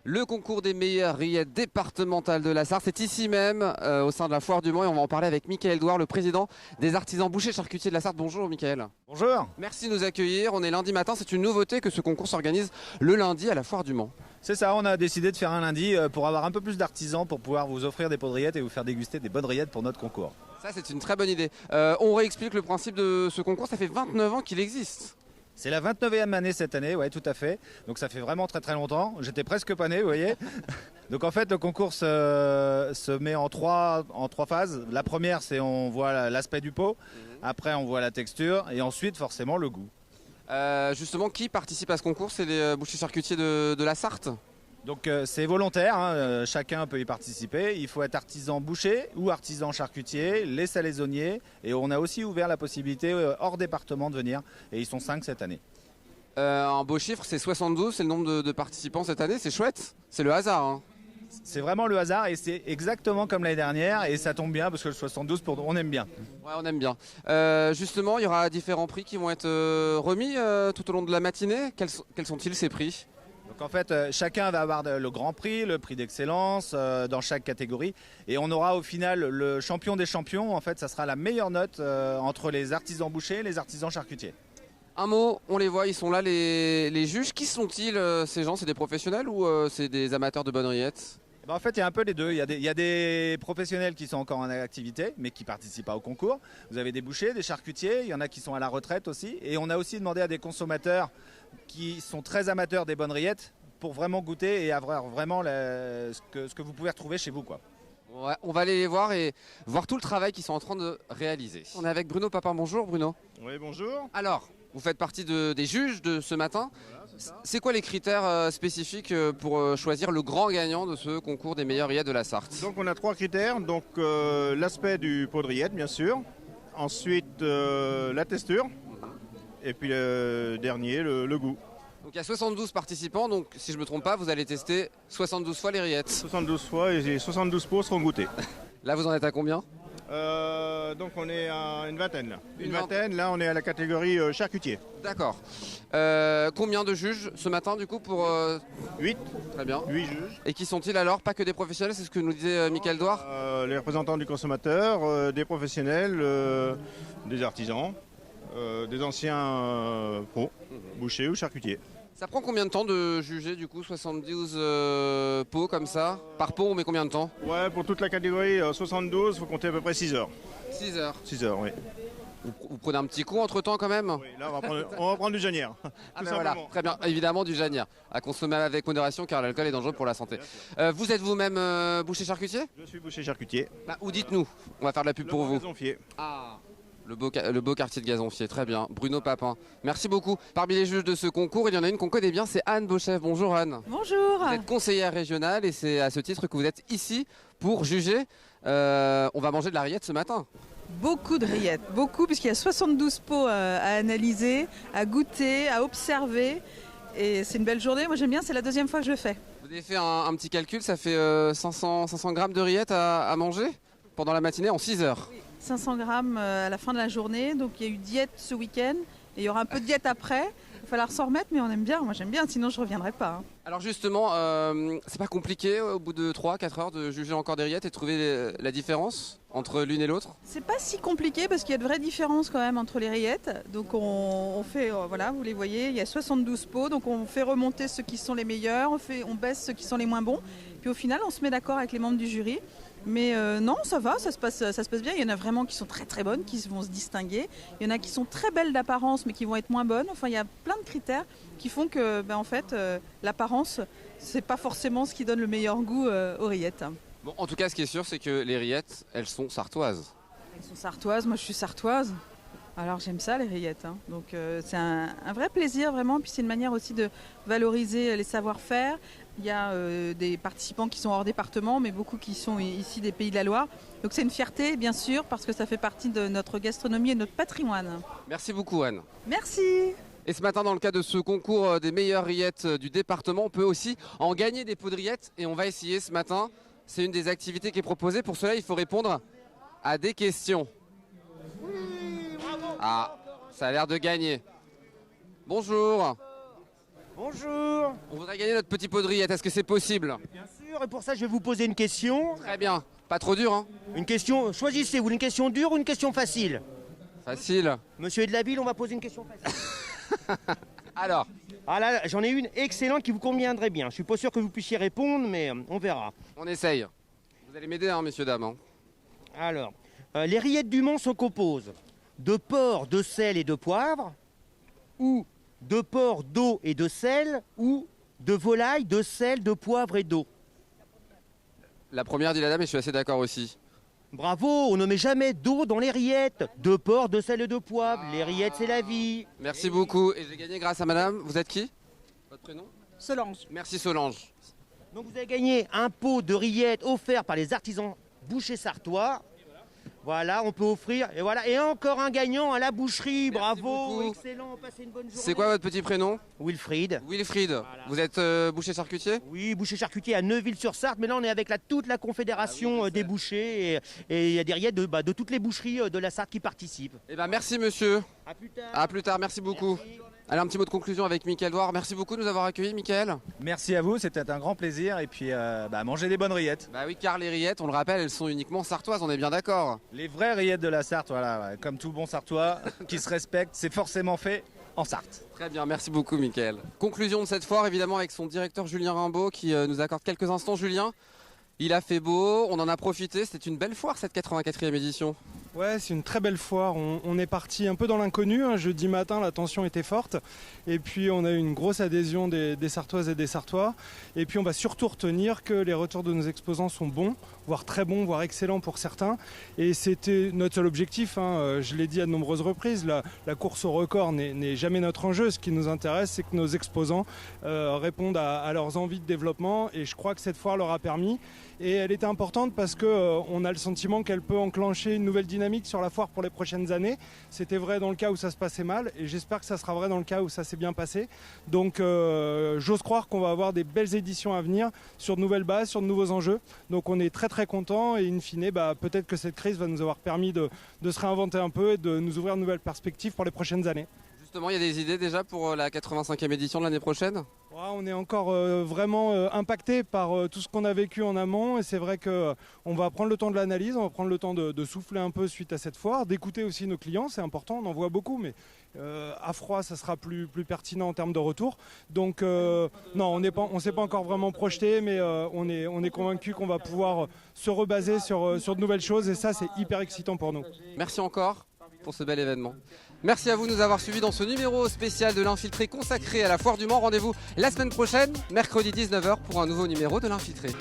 Le concours des meilleures rillettes départementales de la Sarthe, c'est ici même, au sein de la Foire du Mans, et on va en parler avec Mickaël Douard, le président des artisans bouchers charcutiers de la Sarthe. Bonjour Mickaël. Bonjour. Merci de nous accueillir, on est lundi matin, c'est une nouveauté que ce concours s'organise le lundi à la Foire du Mans. C'est ça, on a décidé de faire un lundi pour avoir un peu plus d'artisans pour pouvoir vous offrir des pots de rillettes et vous faire déguster des bonnes rillettes pour notre concours. Ça c'est une très bonne idée. On réexplique le principe de ce concours, ça fait 29 ans qu'il existe. C'est la 29e année cette année, ouais, tout à fait. Donc ça fait vraiment très très longtemps. J'étais presque pas né, vous voyez. Donc en fait, le concours se met en trois phases. La première, c'est on voit l'aspect du pot. Après, on voit la texture. Et ensuite, forcément, le goût. Justement, qui participe à ce concours? C'est les bouchers charcutiers de la Sarthe? Donc c'est volontaire, hein, chacun peut y participer. Il faut être artisan boucher ou artisan charcutier, les salaisonniers. Et on a aussi ouvert la possibilité hors département de venir. Et ils sont 5 cette année. Un beau chiffre, c'est 72, c'est le nombre de participants cette année, c'est chouette. C'est le hasard. Hein. C'est vraiment le hasard et c'est exactement comme l'année dernière. Et ça tombe bien parce que le 72, on aime bien. Ouais, on aime bien. Justement, il y aura différents prix qui vont être remis tout au long de la matinée. Quels sont-ils ces prix ? Donc en fait, chacun va avoir le grand prix, le prix d'excellence dans chaque catégorie. Et on aura au final le champion des champions. En fait, ça sera la meilleure note entre les artisans bouchers et les artisans charcutiers. Un mot, on les voit, ils sont là, les juges. Qui sont-ils ces gens? C'est des professionnels ou c'est des amateurs de bonnes rillettes? En fait, il y a un peu les deux. Il y a des professionnels qui sont encore en activité, mais qui ne participent pas au concours. Vous avez des bouchers, des charcutiers, il y en a qui sont à la retraite aussi. Et on a aussi demandé à des consommateurs qui sont très amateurs des bonnes rillettes pour vraiment goûter et avoir vraiment ce que vous pouvez retrouver chez vous, quoi. Ouais, on va aller les voir et voir tout le travail qu'ils sont en train de réaliser. On est avec Bruno Papin. Bonjour Bruno. Oui, bonjour. Alors, vous faites partie des juges de ce matin. Voilà, c'est ça. C'est quoi les critères spécifiques pour choisir le grand gagnant de ce concours des meilleures rillettes de la Sarthe? Donc on a 3 critères. Donc l'aspect du pot de rillette, bien sûr. Ensuite la texture. Et puis le dernier, le goût. Donc il y a 72 participants, donc si je ne me trompe pas, vous allez tester 72 fois les rillettes. 72 fois et les 72 pots seront goûtés. Là, vous en êtes à combien? Donc on est à une vingtaine là. Une Une vingtaine, là on est à la catégorie charcutier. D'accord. Combien de juges ce matin du coup pour... 8, Très bien. 8 juges. Et qui sont-ils alors? Pas que des professionnels, c'est ce que nous disait Mickaël Douard? Les représentants du consommateur, des professionnels, des artisans, des anciens pros, bouchers ou charcutiers. Ça prend combien de temps de juger du coup 72 pots comme ça? Par pot on met combien de temps? Ouais, pour toute la catégorie 72, il faut compter à peu près 6 heures. 6 heures. 6 heures, oui. Vous prenez un petit coup entre temps quand même? Oui, là on va prendre du genière. Ah tout ben voilà, simplement. très bien. Évidemment du janière, à consommer avec modération car l'alcool est dangereux pour la santé. Vous êtes vous-même boucher charcutier? Je suis boucher charcutier. Bah, ou dites-nous, on va faire de la pub pour vous. Gazonfier. Ah, le beau quartier de Gazonfier, très bien. Bruno Papin, merci beaucoup. Parmi les juges de ce concours, il y en a une qu'on connaît bien, c'est Anne Beauchef. Bonjour Anne. Bonjour. Vous êtes conseillère régionale et c'est à ce titre que vous êtes ici pour juger. On va manger de la rillette ce matin. Beaucoup de rillettes, beaucoup, puisqu'il y a 72 pots à analyser, à goûter, à observer. Et c'est une belle journée, moi j'aime bien, c'est la deuxième fois que je le fais. Vous avez fait un petit calcul, ça fait 500 grammes de rillettes à manger pendant la matinée en 6 heures. 500 grammes à la fin de la journée, donc il y a eu diète ce week-end, et il y aura un peu de diète après. Il va falloir s'en remettre, mais on aime bien, moi j'aime bien, sinon je ne reviendrai pas. Hein. Alors justement, c'est pas compliqué au bout de 3-4 heures de juger encore des rillettes et trouver la différence entre l'une et l'autre? C'est pas si compliqué parce qu'il y a de vraies différences quand même entre les rillettes. Donc on fait, voilà, vous les voyez, il y a 72 pots, donc on fait remonter ceux qui sont les meilleurs, on baisse ceux qui sont les moins bons. Puis au final, on se met d'accord avec les membres du jury. Mais non, ça va, ça se passe bien. Il y en a vraiment qui sont très très bonnes, qui vont se distinguer. Il y en a qui sont très belles d'apparence, mais qui vont être moins bonnes. Enfin, il y a plein de critères qui font que, en fait, l'apparence, c'est pas forcément ce qui donne le meilleur goût aux rillettes. Bon, en tout cas, ce qui est sûr, c'est que les rillettes, elles sont sartoises. Elles sont sartoises, moi je suis sartoise. Alors j'aime ça les rillettes. Hein. Donc c'est un vrai plaisir vraiment. Puis c'est une manière aussi de valoriser les savoir-faire. Il y a des participants qui sont hors département, mais beaucoup qui sont ici des Pays de la Loire. Donc c'est une fierté, bien sûr, parce que ça fait partie de notre gastronomie et de notre patrimoine. Merci beaucoup Anne. Merci. Et ce matin, dans le cadre de ce concours des meilleures rillettes du département, on peut aussi en gagner des pots de rillettes. Et on va essayer ce matin. C'est une des activités qui est proposée. Pour cela, il faut répondre à des questions. Ah, ça a l'air de gagner. Bonjour. Bonjour. On voudrait gagner notre petit pot de rillettes, est-ce que c'est possible? Bien sûr, et pour ça, je vais vous poser une question. Très bien, pas trop dur hein? Une question, choisissez, vous une question dure ou une question facile? Facile. Monsieur de la ville, on va poser une question facile. Alors, Ah là, j'en ai une excellente qui vous conviendrait bien. Je suis pas sûr que vous puissiez répondre, mais on verra. on essaye. Vous allez m'aider hein, messieurs, dames hein. Alors, les rillettes du Mans se composent de porc, de sel et de poivre, ou de porc, d'eau et de sel, ou de volaille, de sel, de poivre et d'eau. La première dit la dame et je suis assez d'accord aussi. Bravo, on ne met jamais d'eau dans les rillettes. De porc, de sel et de poivre. Les rillettes, c'est la vie. Merci beaucoup et j'ai gagné grâce à madame. Vous êtes qui? Votre prénom? Solange. Merci Solange. Donc vous avez gagné un pot de rillettes offert par les artisans bouchers sartois. Voilà, on peut offrir. Et voilà, et encore un gagnant à la boucherie. Merci Bravo, beaucoup. excellent, passez une bonne journée. C'est quoi votre petit prénom? Wilfried. Wilfried. Vous êtes boucher charcutier? Oui, boucher charcutier à Neuville-sur-Sarthe, mais là on est avec toute la confédération des bouchers et il y a des rillettes de toutes les boucheries de la Sarthe qui participent. Eh ben merci monsieur. À plus tard. À plus tard, merci beaucoup. Merci. Allez, un petit mot de conclusion avec Mickaël Douard. Merci beaucoup de nous avoir accueillis, Mickaël. Merci à vous, c'était un grand plaisir. Et puis, mangez des bonnes rillettes. Bah oui, car les rillettes, on le rappelle, elles sont uniquement sartoises, on est bien d'accord. Les vraies rillettes de la Sarthe, voilà, ouais, comme tout bon Sartois qui se respecte, c'est forcément fait en Sarthe. Très bien, merci beaucoup, Mickaël. Conclusion de cette foire, évidemment, avec son directeur Julien Rimbaud qui nous accorde quelques instants. Julien, il a fait beau, on en a profité. C'était une belle foire, cette 84e édition. Ouais, c'est une très belle foire. On est parti un peu dans l'inconnu. Hein. Jeudi matin, la tension était forte. Et puis, on a eu une grosse adhésion des Sartoises et des Sartois. Et puis, on va surtout retenir que les retours de nos exposants sont bons, voire très bons, voire excellents pour certains. Et c'était notre seul objectif. Hein. Je l'ai dit à de nombreuses reprises. La course au record n'est jamais notre enjeu. Ce qui nous intéresse, c'est que nos exposants répondent à leurs envies de développement. Et je crois que cette foire leur a permis. Et elle était importante parce qu'on a le sentiment qu'elle peut enclencher une nouvelle dynamique sur la foire pour les prochaines années. C'était vrai dans le cas où ça se passait mal et j'espère que ça sera vrai dans le cas où ça s'est bien passé. Donc j'ose croire qu'on va avoir des belles éditions à venir sur de nouvelles bases, sur de nouveaux enjeux. Donc on est très très contents et in fine, peut-être que cette crise va nous avoir permis de se réinventer un peu et de nous ouvrir de nouvelles perspectives pour les prochaines années. Justement, il y a des idées déjà pour la 85e édition de l'année prochaine? Ouais, on est encore vraiment impacté par tout ce qu'on a vécu en amont et c'est vrai qu'on va prendre le temps de l'analyse, on va prendre le temps de souffler un peu suite à cette foire, d'écouter aussi nos clients, c'est important, on en voit beaucoup, mais à froid ça sera plus pertinent en termes de retour. Donc non, on ne s'est pas encore vraiment projeté, mais on est convaincu qu'on va pouvoir se rebaser sur de nouvelles choses et ça c'est hyper excitant pour nous. Merci encore pour ce bel événement. Merci à vous de nous avoir suivis dans ce numéro spécial de l'Infiltré consacré à la Foire du Mans. Rendez-vous la semaine prochaine, mercredi 19h, pour un nouveau numéro de l'Infiltré.